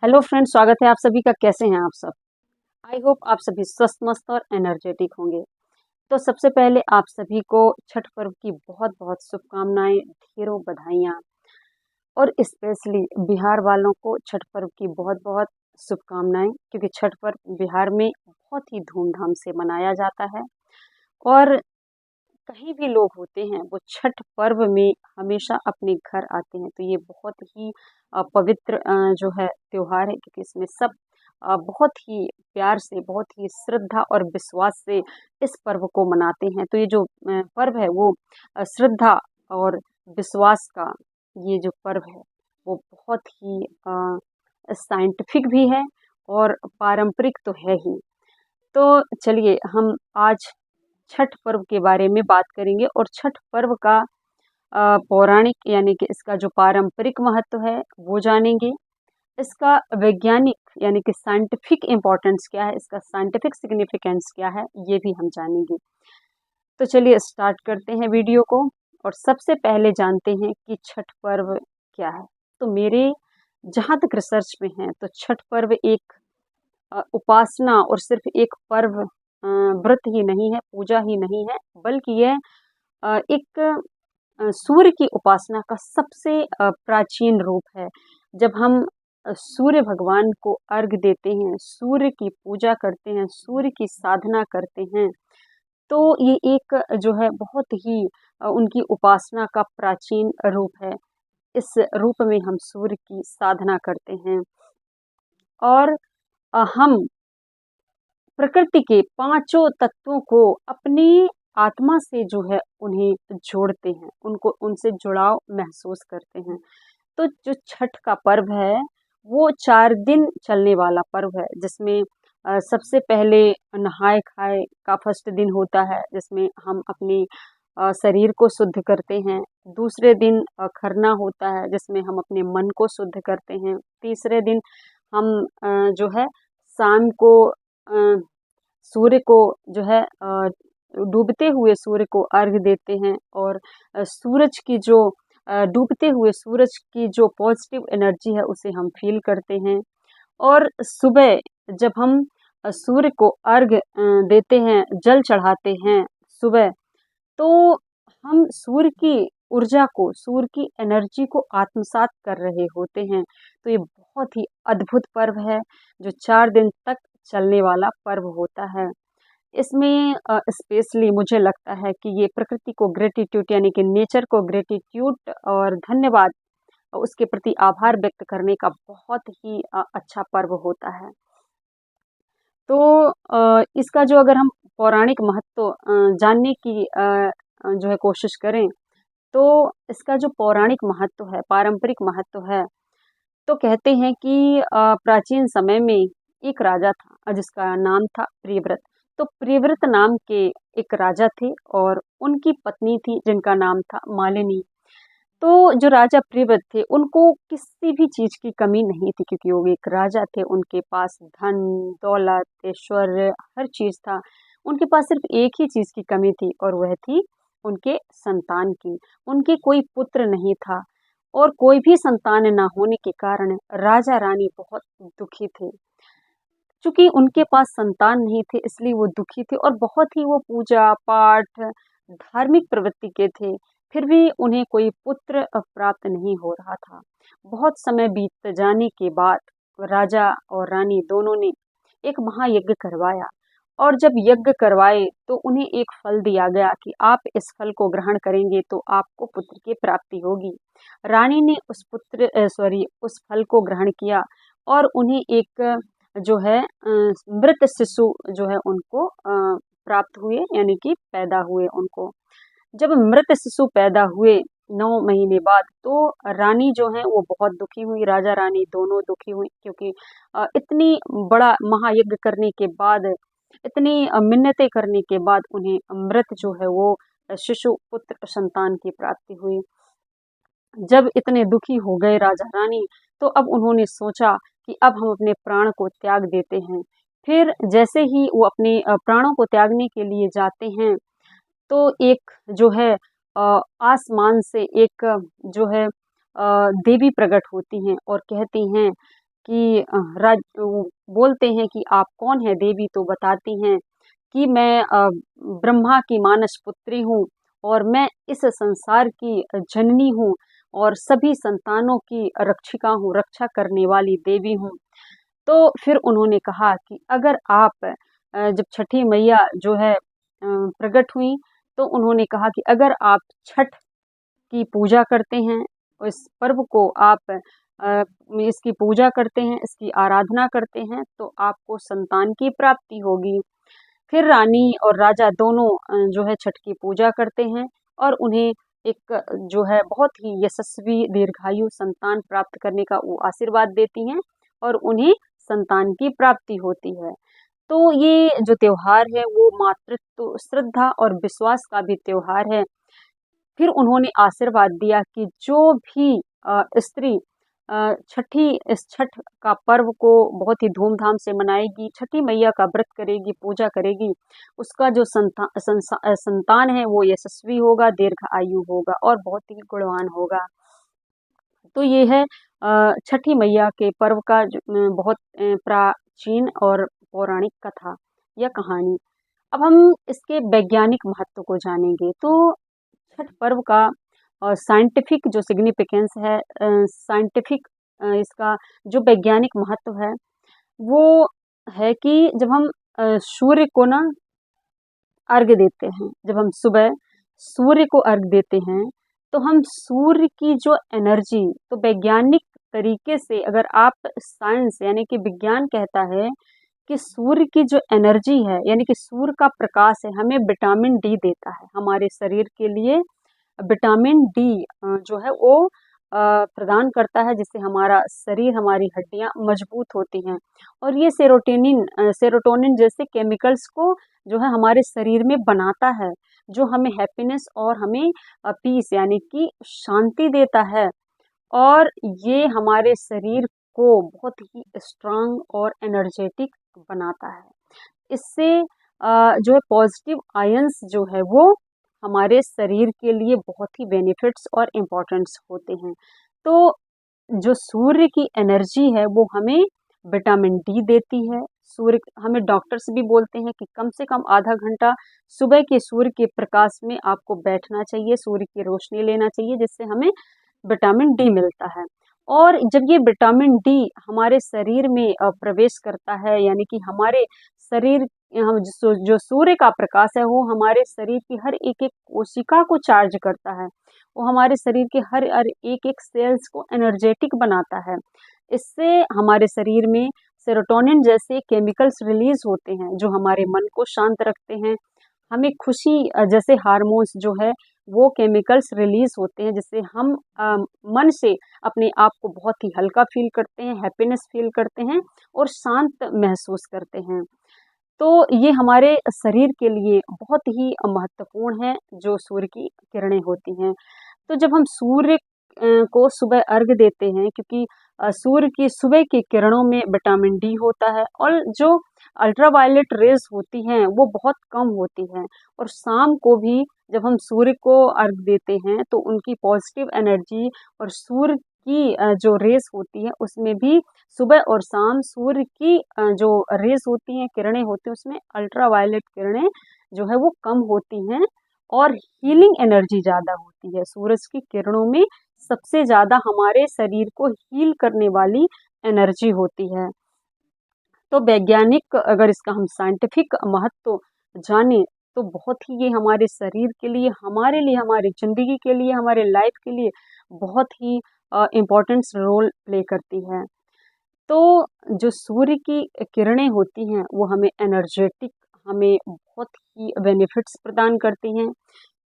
Hello friends, स्वागत है आप सभी का। कैसे हैं आप सब? आई होप आप सभी स्वस्थ मस्त और एनर्जेटिक होंगे। तो सबसे पहले आप सभी को छठ पर्व की बहुत बहुत शुभकामनाएं, ढेरों बधाइयाँ। और स्पेशली बिहार वालों को छठ पर्व की बहुत बहुत शुभकामनाएं, क्योंकि छठ पर्व बिहार में बहुत ही धूमधाम से मनाया जाता है। और कहीं भी लोग होते हैं वो छठ पर्व में हमेशा अपने घर आते हैं। तो ये बहुत ही पवित्र जो है त्योहार है, क्योंकि इसमें सब बहुत ही प्यार से, बहुत ही श्रद्धा और विश्वास से इस पर्व को मनाते हैं। तो ये जो पर्व है वो श्रद्धा और विश्वास का ये जो पर्व है वो बहुत ही साइंटिफिक भी है और पारंपरिक तो है ही। तो चलिए हम आज छठ पर्व के बारे में बात करेंगे और छठ पर्व का पौराणिक यानी कि इसका जो पारंपरिक महत्व है वो जानेंगे। इसका वैज्ञानिक यानी कि साइंटिफिक इम्पोर्टेंस क्या है, इसका साइंटिफिक सिग्निफिकेंस क्या है, ये भी हम जानेंगे। तो चलिए स्टार्ट करते हैं वीडियो को। और सबसे पहले जानते हैं कि छठ पर्व क्या है। तो मेरे जहाँ तक रिसर्च में है तो छठ पर्व एक उपासना और सिर्फ एक पर्व व्रत ही नहीं है, पूजा ही नहीं है, बल्कि यह एक सूर्य की उपासना का सबसे प्राचीन रूप है। जब हम सूर्य भगवान को अर्घ देते हैं, सूर्य की पूजा करते हैं, सूर्य की साधना करते हैं, तो ये एक जो है बहुत ही उनकी उपासना का प्राचीन रूप है। इस रूप में हम सूर्य की साधना करते हैं और हम प्रकृति के पांचों तत्वों को अपनी आत्मा से जो है उन्हें जोड़ते हैं, उनको उनसे जुड़ाव महसूस करते हैं। तो जो छठ का पर्व है वो 4 दिन चलने वाला पर्व है, जिसमें सबसे पहले नहाय खाए का फर्स्ट दिन होता है, जिसमें हम अपने शरीर को शुद्ध करते हैं। दूसरे दिन खरना होता है, जिसमें हम अपने मन को शुद्ध करते हैं। तीसरे दिन हम जो है शाम को सूर्य को जो है डूबते हुए सूर्य को अर्घ देते हैं और सूरज की जो डूबते हुए सूरज की जो पॉजिटिव एनर्जी है उसे हम फील करते हैं। और सुबह जब हम सूर्य को अर्घ देते हैं, जल चढ़ाते हैं सुबह, तो हम सूर्य की ऊर्जा को, सूर्य की एनर्जी को आत्मसात कर रहे होते हैं। तो ये बहुत ही अद्भुत पर्व है जो 4 दिन तक चलने वाला पर्व होता है। इसमें स्पेशली मुझे लगता है कि ये प्रकृति को ग्रेटिट्यूड यानी कि नेचर को ग्रेटिट्यूड और धन्यवाद, उसके प्रति आभार व्यक्त करने का बहुत ही अच्छा पर्व होता है। तो इसका जो अगर हम पौराणिक महत्व जानने की जो है कोशिश करें, तो इसका जो पौराणिक महत्व है, पारंपरिक महत्व है, तो कहते हैं कि प्राचीन समय में एक राजा था जिसका नाम था प्रियव्रत। तो प्रियव्रत नाम के एक राजा थे और उनकी पत्नी थी जिनका नाम था मालिनी। तो जो राजा प्रियव्रत थे उनको किसी भी चीज की कमी नहीं थी, क्योंकि वो एक राजा थे। उनके पास धन, दौलत, ऐश्वर्य, हर चीज था। उनके पास सिर्फ एक ही चीज की कमी थी और वह थी उनके संतान की। उनके कोई पुत्र नहीं था और कोई भी संतान ना होने के कारण राजा रानी बहुत दुखी थे। चूंकि उनके पास संतान नहीं थे इसलिए वो दुखी थे और बहुत ही वो पूजा पाठ, धार्मिक प्रवृत्ति के थे। फिर भी उन्हें कोई पुत्र प्राप्त नहीं हो रहा था। बहुत समय बीत जाने के बाद राजा और रानी दोनों ने एक महायज्ञ करवाया और जब यज्ञ करवाए तो उन्हें एक फल दिया गया कि आप इस फल को ग्रहण करेंगे तो आपको पुत्र की प्राप्ति होगी। रानी ने उस फल को ग्रहण किया और उन्हें एक जो है मृत शिशु जो है उनको प्राप्त हुए, यानी कि पैदा हुए उनको। जब मृत शिशु पैदा हुए 9 महीने बाद, तो रानी जो है वो बहुत दुखी हुई, राजा रानी दोनों दुखी हुई, क्योंकि इतनी बड़ा महायज्ञ करने के बाद, इतनी मिन्नतें करने के बाद उन्हें मृत जो है वो शिशु पुत्र संतान की प्राप्ति हुई। जब इतने दुखी हो गए राजा रानी, तो अब उन्होंने सोचा कि अब हम अपने प्राण को त्याग देते हैं। फिर जैसे ही वो अपने प्राणों को त्यागने के लिए जाते हैं, तो एक जो है आसमान से एक जो है देवी प्रकट होती हैं और कहती हैं कि वो बोलते हैं कि आप कौन है देवी, तो बताती हैं कि मैं ब्रह्मा की मानस पुत्री हूँ और मैं इस संसार की जननी हूँ और सभी संतानों की रक्षिका हूँ, रक्षा करने वाली देवी हूँ। तो फिर उन्होंने कहा कि अगर आप जब छठी मैया जो है प्रकट हुई, तो उन्होंने कहा कि अगर आप छठ की पूजा करते हैं, इस पर्व को आप इसकी पूजा करते हैं, इसकी आराधना करते हैं, तो आपको संतान की प्राप्ति होगी। फिर रानी और राजा दोनों जो है छठ की पूजा करते हैं और उन्हें एक जो है बहुत ही यशस्वी दीर्घायु संतान प्राप्त करने का वो आशीर्वाद देती हैं और उन्हें संतान की प्राप्ति होती है। तो ये जो त्योहार है वो मातृत्व, श्रद्धा और विश्वास का भी त्योहार है। फिर उन्होंने आशीर्वाद दिया कि जो भी स्त्री इस छठ का पर्व को बहुत ही धूमधाम से मनाएगी, छठी मैया का व्रत करेगी, पूजा करेगी, उसका जो संतान है वो यशस्वी होगा, दीर्घ आयु होगा और बहुत ही गुणवान होगा। तो ये है छठी मैया के पर्व का बहुत प्राचीन और पौराणिक कथा या कहानी। अब हम इसके वैज्ञानिक महत्व को जानेंगे। तो छठ पर्व का साइंटिफिक जो सिग्निफिकेंस है, साइंटिफिक इसका जो वैज्ञानिक महत्व है वो है कि जब हम सूर्य को ना अर्घ्य देते हैं, जब हम सुबह सूर्य को अर्घ्य देते हैं, तो हम सूर्य की जो एनर्जी, तो वैज्ञानिक तरीके से अगर आप साइंस यानी कि विज्ञान कहता है कि सूर्य की जो एनर्जी है यानी कि सूर्य का प्रकाश है हमें विटामिन डी देता है, हमारे शरीर के लिए विटामिन डी जो है वो प्रदान करता है, जिससे हमारा शरीर, हमारी हड्डियां मजबूत होती हैं और ये सेरोटोनिन जैसे केमिकल्स को जो है हमारे शरीर में बनाता है, जो हमें हैप्पीनेस और हमें पीस यानी कि शांति देता है और ये हमारे शरीर को बहुत ही स्ट्रांग और एनर्जेटिक बनाता है। इससे जो है पॉजिटिव आयंस जो है वो हमारे शरीर के लिए बहुत ही बेनिफिट्स और इम्पोर्टेंट्स होते हैं। तो जो सूर्य की एनर्जी है वो हमें विटामिन डी देती है। सूर्य हमें डॉक्टर्स भी बोलते हैं कि कम से कम आधा घंटा सुबह के सूर्य के प्रकाश में आपको बैठना चाहिए, सूर्य की रोशनी लेना चाहिए, जिससे हमें विटामिन डी मिलता है। और जब ये विटामिन डी हमारे शरीर में प्रवेश करता है यानी कि हमारे शरीर हम जो सूर्य का प्रकाश है वो हमारे शरीर की हर एक एक कोशिका को चार्ज करता है, वो हमारे शरीर के हर हर एक एक सेल्स को एनर्जेटिक बनाता है। इससे हमारे शरीर में सेरोटोनिन जैसे केमिकल्स रिलीज होते हैं जो हमारे मन को शांत रखते हैं, हमें खुशी जैसे हार्मोन्स जो है वो केमिकल्स रिलीज होते हैं, जिससे हम मन से अपने आप को बहुत ही हल्का फील करते हैं, हैप्पीनेस फील करते हैं और शांत महसूस करते हैं। तो ये हमारे शरीर के लिए बहुत ही महत्वपूर्ण है जो सूर्य की किरणें होती हैं। तो जब हम सूर्य को सुबह अर्घ देते हैं, क्योंकि सूर्य की सुबह की किरणों में विटामिन डी होता है और जो अल्ट्रावायलेट रेज होती हैं वो बहुत कम होती हैं और शाम को भी जब हम सूर्य को अर्घ देते हैं तो उनकी पॉजिटिव एनर्जी और सूर्य की जो रेस होती है उसमें भी सुबह और शाम सूर्य की जो रेस होती हैं, किरणें होती हैं, उसमें अल्ट्रावायलेट किरणें जो है वो कम होती हैं और हीलिंग एनर्जी ज़्यादा होती है। सूरज की किरणों में सबसे ज़्यादा हमारे शरीर को हील करने वाली एनर्जी होती है। तो वैज्ञानिक अगर इसका हम साइंटिफिक महत्व जाने तो बहुत ही ये हमारे शरीर के लिए, हमारे लिए, हमारी ज़िंदगी के लिए, हमारे लाइफ के लिए बहुत ही इम्पोर्टेंस रोल प्ले करती है। तो जो सूर्य की किरणें होती हैं वो हमें एनर्जेटिक, हमें बहुत ही बेनिफिट्स प्रदान करती हैं।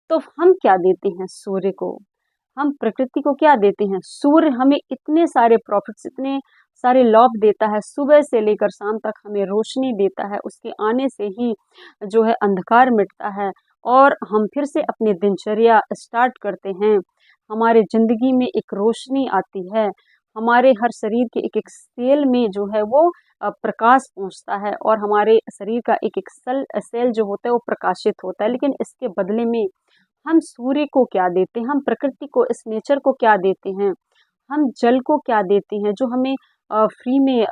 तो हम क्या देते हैं सूर्य को? हम प्रकृति को क्या देते हैं? सूर्य हमें इतने सारे प्रॉफिट्स, इतने सारे लाभ देता है, सुबह से लेकर शाम तक हमें रोशनी देता है, उसके आने से ही जो है अंधकार मिटता है और हम फिर से अपनी दिनचर्या स्टार्ट करते हैं। हमारे ज़िंदगी में एक रोशनी आती है, हमारे हर शरीर के एक एक सेल में जो है वो प्रकाश पहुंचता है और हमारे शरीर का एक एक सेल जो होता है वो प्रकाशित होता है। लेकिन इसके बदले में हम सूर्य को क्या देते हैं? हम प्रकृति को, इस नेचर को क्या देते हैं? हम जल को क्या देते हैं जो हमें फ्री में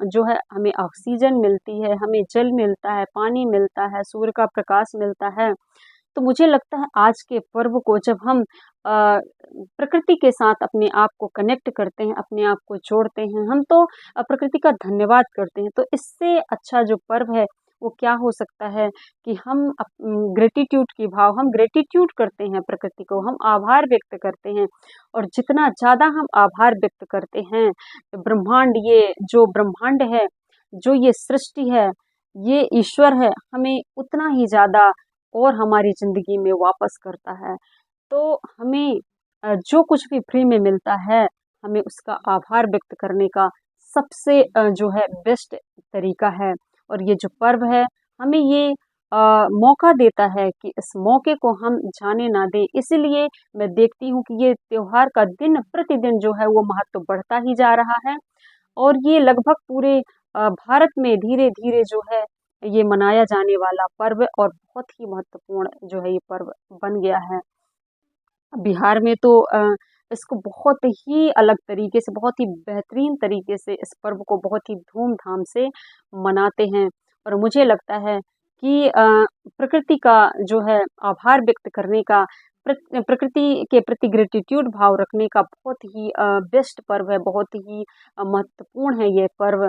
जो है हमें ऑक्सीजन मिलती है, हमें जल मिलता है, पानी मिलता है, सूर्य का प्रकाश मिलता है। तो मुझे लगता है आज के पर्व को जब हम प्रकृति के साथ अपने आप को कनेक्ट करते हैं, अपने आप को जोड़ते हैं, हम तो प्रकृति का धन्यवाद करते हैं। तो इससे अच्छा जो पर्व है वो क्या हो सकता है कि हम ग्रेटिट्यूड की भाव, हम ग्रेटिट्यूड करते हैं प्रकृति को, हम आभार व्यक्त करते हैं। और जितना ज़्यादा हम आभार व्यक्त करते हैं, ब्रह्मांड, ये जो ब्रह्मांड है, जो ये सृष्टि है, ये ईश्वर है, हमें उतना ही ज़्यादा और हमारी ज़िंदगी में वापस करता है। तो हमें जो कुछ भी फ्री में मिलता है, हमें उसका आभार व्यक्त करने का सबसे जो है बेस्ट तरीका है। और ये जो पर्व है, हमें ये मौका देता है कि इस मौके को हम जाने ना दें। इसीलिए मैं देखती हूँ कि ये त्योहार का दिन प्रतिदिन जो है वो महत्व बढ़ता ही जा रहा है। और ये लगभग पूरे भारत में धीरे-धीरे जो है ये मनाया जाने वाला पर्व और बहुत ही महत्वपूर्ण जो है ये पर्व बन गया है। बिहार में तो इसको बहुत ही अलग तरीके से, बहुत ही बेहतरीन तरीके से इस पर्व को बहुत ही धूम-धाम से मनाते हैं। और मुझे लगता है कि प्रकृति का जो है आभार व्यक्त करने का, प्रकृति के प्रति ग्रैटिट्यूड भाव रखने का बहुत ही बेस्ट पर्व है, बहुत ही महत्वपूर्ण है ये पर्व।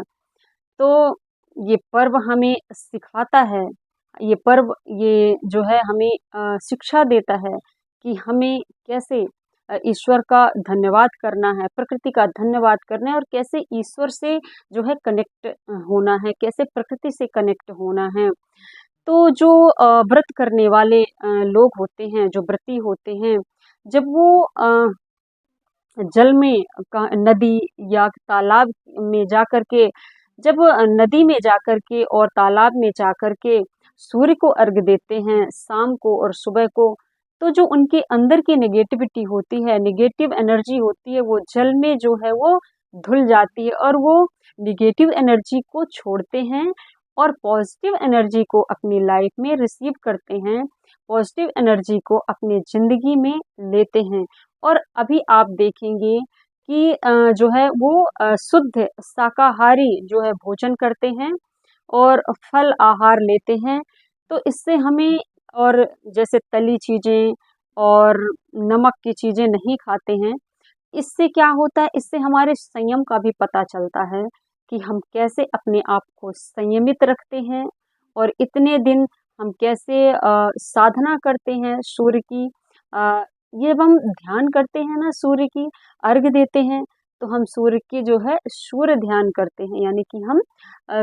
तो ये पर्व हमें सिखाता है, ये पर्व ये जो है हमें शिक्षा देता है कि हमें कैसे ईश्वर का धन्यवाद करना है, प्रकृति का धन्यवाद करना है और कैसे ईश्वर से जो है कनेक्ट होना है, कैसे प्रकृति से कनेक्ट होना है। तो जो व्रत करने वाले लोग होते हैं, जो व्रती होते हैं, जब वो जल में नदी या तालाब में जाकर के, जब नदी में जाकर के और तालाब में जाकर के सूर्य को अर्घ देते हैं शाम को और सुबह को, तो जो उनके अंदर की नेगेटिविटी होती है, नेगेटिव एनर्जी होती है, वो जल में जो है वो धुल जाती है और वो नेगेटिव एनर्जी को छोड़ते हैं और पॉजिटिव एनर्जी को अपनी लाइफ में रिसीव करते हैं, पॉजिटिव एनर्जी को अपनी ज़िंदगी में लेते हैं। और अभी आप देखेंगे कि जो है वो शुद्ध शाकाहारी जो है भोजन करते हैं और फल आहार लेते हैं। तो इससे हमें, और जैसे तली चीज़ें और नमक की चीज़ें नहीं खाते हैं, इससे क्या होता है, इससे हमारे संयम का भी पता चलता है कि हम कैसे अपने आप को संयमित रखते हैं और इतने दिन हम कैसे साधना करते हैं सूर्य की। ये जब हम ध्यान करते हैं ना, सूर्य की अर्घ देते हैं, तो हम सूर्य की जो है सूर्य ध्यान करते हैं, यानी कि हम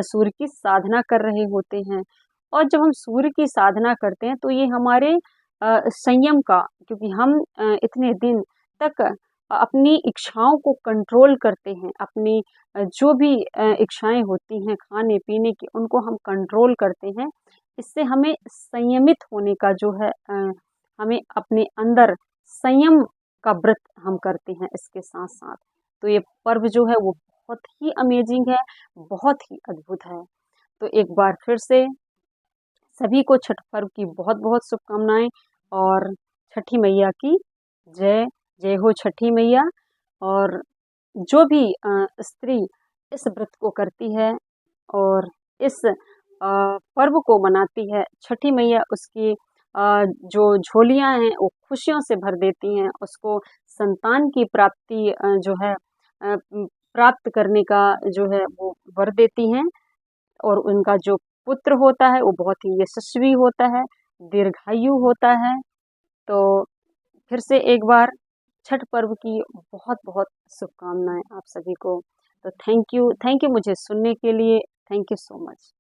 सूर्य की साधना कर रहे होते हैं। और जब हम सूर्य की साधना करते हैं तो ये हमारे संयम का, क्योंकि हम इतने दिन तक अपनी इच्छाओं को कंट्रोल करते हैं, अपनी जो भी इच्छाएं होती हैं खाने पीने की, उनको हम कंट्रोल करते हैं। इससे हमें संयमित होने का जो है हमें अपने अंदर संयम का व्रत हम करते हैं इसके साथ साथ। तो ये पर्व जो है वो बहुत ही अमेजिंग है, बहुत ही अद्भुत है। तो एक बार फिर से सभी को छठ पर्व की बहुत बहुत शुभकामनाएं और छठी मैया की जय। जय हो छठी मैया। और जो भी स्त्री इस व्रत को करती है और इस पर्व को मनाती है, छठी मैया उसकी जो झोलियां हैं वो खुशियों से भर देती हैं, उसको संतान की प्राप्ति जो है प्राप्त करने का जो है वो वर देती हैं। और उनका जो पुत्र होता है वो बहुत ही यशस्वी होता है, दीर्घायु होता है। तो फिर से एक बार छठ पर्व की बहुत बहुत शुभकामनाएं आप सभी को। तो थैंक यू मुझे सुनने के लिए। Thank you so much.